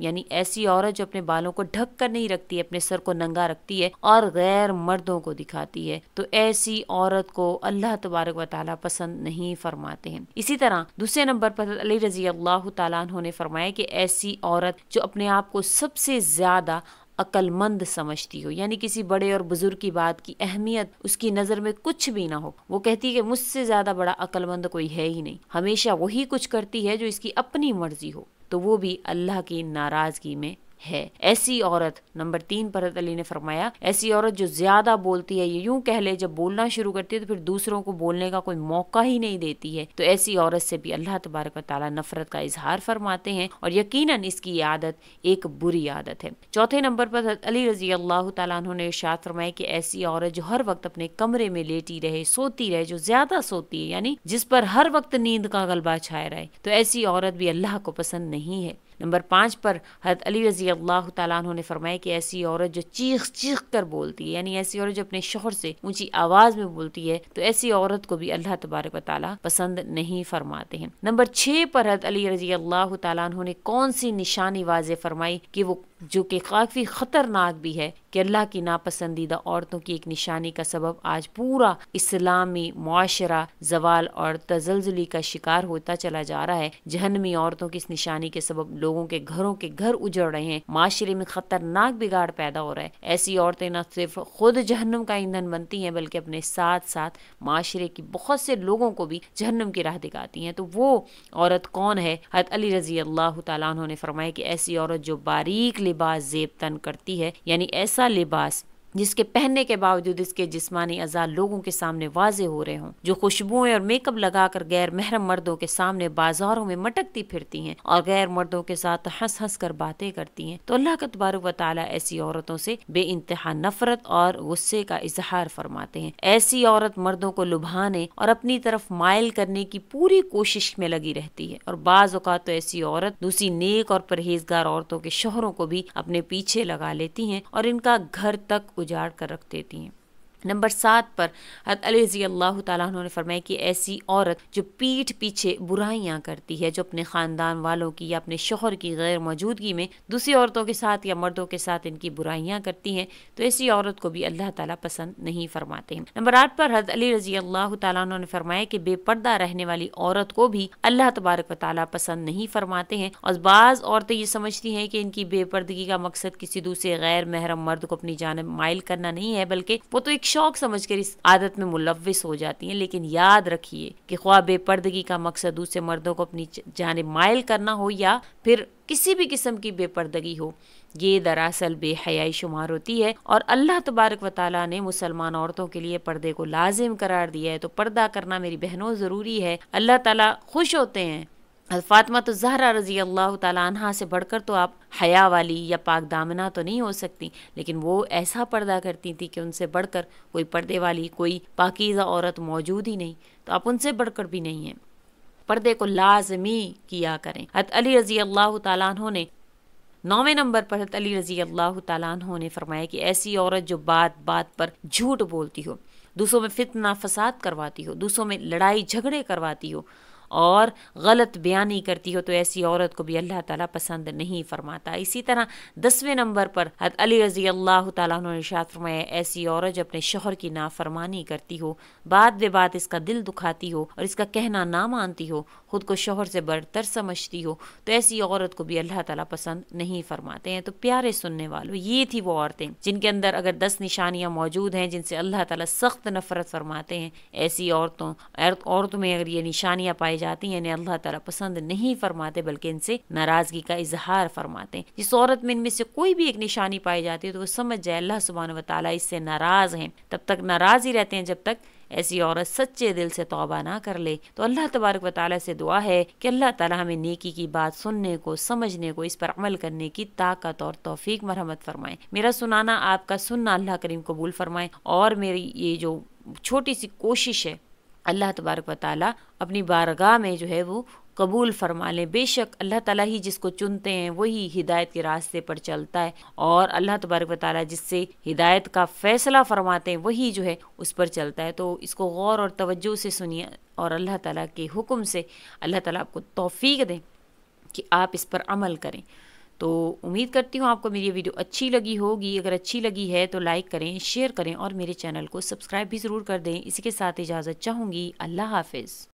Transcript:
یعنی ایسی عورت جو اپنے بالوں کو ڈھک کر نہیں رکھتی ہے، اپنے سر کو ننگا رکھتی ہے اور غیر مردوں کو دکھاتی ہے، تو ایسی عورت کو اللہ تبارک و تعالیٰ پسند نہیں فرماتے ہیں۔ اسی طرح دوسرے نمبر پر علی رضی اللہ تعالیٰ عنہ نے فرمایا کہ ایسی عورت جو اپنے آپ کو سب سے زیادہ عقل مند سمجھتی ہو، یعنی کسی بڑے اور بزرگ کی بات کی اہمیت اس کی نظر میں کچھ بھی نہ ہو، وہ کہتی ہے کہ مجھ سے زیادہ بڑا عقل مند کوئی ہے ہی نہیں، ہمیشہ وہی کچھ کرتی ہے جو اس کی اپنی مرضی ہو، تو وہ بھی اللہ کی ناراضگی میں ہے۔ ایسی عورت نمبر 3 پر علی نے فرمایا، ایسی عورت جو زیادہ بولتی ہے، یہ یوں کہہ لے جب بولنا شروع کرتی ہے تو پھر دوسروں کو بولنے کا کوئی موقع ہی نہیں دیتی ہے، تو ایسی عورت سے بھی اللہ تبارک و تعالیٰ نفرت کا اظہار فرماتے ہیں، اور یقیناً اس کی عادت ایک بری عادت ہے۔ چوتھے نمبر پر علی رضی اللہ تعالیٰ عنہ نے ارشاد فرمایا کہ ایسی عورت جو ہر وقت اپنے کمرے میں لیٹی رہے، سوتی رہے، جو زیادہ سوتی ہے، یعنی جس پر ہر وقت نیند کا غلبہ چھائے رہے، تو ایسی عورت بھی اللہ کو پسند نہیں ہے۔ نمبر 5 پر حضرت علی رضی اللہ تعالیٰ عنہ نے فرمایا کہ ایسی عورت جو چیخ چیخ کر بولتی ہے، یعنی ایسی عورت جو اپنے شوہر سے اونچی آواز میں بولتی ہے، تو ایسی عورت کو بھی اللہ تبارک و تعالیٰ پسند نہیں فرماتے ہیں۔ نمبر 6 پر حضرت علی رضی اللہ تعالیٰ عنہ نے کون سی نشانی واضح فرمائی کہ وہ جو کہ کافی خطرناک بھی ہے، کہ اللہ کی ناپسندیدہ عورتوں کی ایک نشانی کا سبب آج پورا اسلامی معاشرہ زوال اور تزلزلی کا شکار ہوتا چلا جا رہا ہے۔ جہنمی عورتوں کی اس نشانی کے سبب لوگوں کے گھروں کے گھر اجڑ رہے ہیں، معاشرے میں خطرناک بگاڑ پیدا ہو رہا ہے۔ ایسی عورتیں نہ صرف خود جہنم کا ایندھن بنتی ہیں بلکہ اپنے ساتھ ساتھ معاشرے کی بہت سے لوگوں کو بھی جہنم کی راہ دکھاتی ہیں۔ تو وہ عورت کون ہے؟ حضرت علی رضی اللہ تعالیٰ عنہ نے فرمایا کہ ایسی عورت جو باریک لباس زیب تن کرتی ہے، یعنی ایسا لباس جس کے پہننے کے باوجود اس کے جسمانی اعضاء لوگوں کے سامنے واضح ہو رہے ہوں، جو خوشبوئیں اور میک اپ لگا کر غیر محرم مردوں کے سامنے بازاروں میں مٹکتی پھرتی ہیں اور غیر مردوں کے ساتھ ہنس ہنس کر باتیں کرتی ہیں، تو اللہ کا تبارک و تعالیٰ ایسی عورتوں سے بے انتہا نفرت اور غصے کا اظہار فرماتے ہیں۔ ایسی عورت مردوں کو لبھانے اور اپنی طرف مائل کرنے کی پوری کوشش میں لگی رہتی ہے، اور بعض اوقات تو ایسی عورت دوسری نیک اور پرہیزگار عورتوں کے شوہروں کو بھی اپنے پیچھے لگا لیتی ہیں اور ان کا گھر تک اجاڑ کر رکھ دیتی ہیں۔ نمبر 7 پر حضرت علی رضی اللہ تعالیٰ عنہ نے فرمایا کہ ایسی عورت جو پیٹھ پیچھے برائیاں کرتی ہے، جو اپنے خاندان والوں کی یا اپنے شوہر کی غیر موجودگی میں دوسری عورتوں کے ساتھ یا مردوں کے ساتھ ان کی برائیاں کرتی ہیں، تو ایسی عورت کو بھی اللہ تعالیٰ پسند نہیں فرماتے ہیں۔ نمبر 8 پر حضرت علی رضی اللہ تعالیٰ عنہ نے فرمایا کہ بے پردہ رہنے والی عورت کو بھی اللہ تبارک و تعالیٰ پسند نہیں فرماتے ہیں، اور بعض عورتیں یہ سمجھتی ہیں کہ ان کی بے پردگی کا مقصد کسی دوسرے غیر محرم مرد کو اپنی جانب مائل کرنا نہیں ہے، بلکہ وہ تو ایک شوق سمجھ کر اس عادت میں ملوث ہو جاتی ہیں۔ لیکن یاد رکھیے کہ خواہ بے پردگی کا مقصد دوسرے مردوں کو اپنی جانب مائل کرنا ہو یا پھر کسی بھی قسم کی بے پردگی ہو، یہ دراصل بے حیائی شمار ہوتی ہے، اور اللہ تبارک و تعالیٰ نے مسلمان عورتوں کے لیے پردے کو لازم قرار دیا ہے، تو پردہ کرنا میری بہنوں ضروری ہے۔ اللہ تعالیٰ خوش ہوتے ہیں۔ فاطمہ الزہرا رضی اللہ تعالیٰ عنہا سے بڑھ کر تو آپ حیا والی یا پاک دامنہ تو نہیں ہو سکتی، لیکن وہ ایسا پردہ کرتی تھی کہ ان سے بڑھ کر کوئی پردے والی، کوئی پاکیزہ عورت موجود ہی نہیں، تو آپ ان سے بڑھ کر بھی نہیں ہیں۔ پردے کو لازمی کیا کریں۔ حضرت علی رضی اللہ تعالیٰ عنہ نے 9ویں نمبر پر حضرت علی رضی اللہ تعالیٰ عنہ نے فرمایا کہ ایسی عورت جو بات بات پر جھوٹ بولتی ہو، دوسروں میں فتنہ فساد کرواتی ہو، دوسروں میں لڑائی جھگڑے کرواتی ہو اور غلط بیانی کرتی ہو، تو ایسی عورت کو بھی اللہ تعالیٰ پسند نہیں فرماتا۔ اسی طرح 10ویں نمبر پر حضرت علی رضی اللہ تعالیٰ عنہ نے ارشاد فرمایا ایسی عورت جو اپنے شوہر کی نافرمانی کرتی ہو، بات بے بات اس کا دل دکھاتی ہو اور اس کا کہنا نہ مانتی ہو، خود کو شوہر سے برتر سمجھتی ہو، تو ایسی عورت کو بھی اللہ تعالیٰ پسند نہیں فرماتے ہیں۔ تو پیارے سننے والوں، یہ تھی وہ عورتیں جن کے اندر اگر 10 نشانیاں موجود ہیں جن سے اللہ تعالیٰ سخت نفرت فرماتے ہیں۔ ایسی عورتوں میں اگر یہ نشانیاں پائی جاتی ہیں، انہیں اللہ تعالیٰ پسند نہیں فرماتے بلکہ ان سے ناراضگی کا اظہار فرماتے ہیں۔ جس عورت میں ان میں سے کوئی بھی ایک نشانی پائی جاتی ہے تو وہ سمجھ جائے اللہ سبحانہ و تعالیٰ اس سے ناراض ہیں، تب تک ناراض ہی رہتے ہیں جب تک ایسی عورت سچے دل سے توبہ نہ کر لے۔ تو اللہ تبارک و تعالیٰ سے دعا ہے کہ اللہ تعالیٰ ہمیں نیکی کی بات سننے کو، سمجھنے کو، اس پر عمل کرنے کی طاقت اور توفیق مرحمت فرمائے۔ میرا سنانا، آپ کا سننا اللہ کریم قبول فرمائے، اور میری یہ جو چھوٹی سی کوشش ہے اللہ تبارک و تعالیٰ اپنی بارگاہ میں جو ہے وہ قبول فرما لیں۔ بے شک اللہ تعالیٰ ہی جس کو چنتے ہیں وہی ہدایت کے راستے پر چلتا ہے، اور اللہ تبارک و تعالیٰ جس سے ہدایت کا فیصلہ فرماتے ہیں وہی جو ہے اس پر چلتا ہے۔ تو اس کو غور اور توجہ سے سنیے، اور اللہ تعالیٰ کے حکم سے اللہ تعالیٰ آپ کو توفیق دیں کہ آپ اس پر عمل کریں۔ تو امید کرتی ہوں آپ کو میری یہ ویڈیو اچھی لگی ہوگی. اگر اچھی لگی ہے تو لائک کریں، شیئر کریں اور میرے چینل کو سبسکرائب بھی ضرور کر دیں. اسی کے ساتھ اجازت چاہوں گی. اللہ حافظ.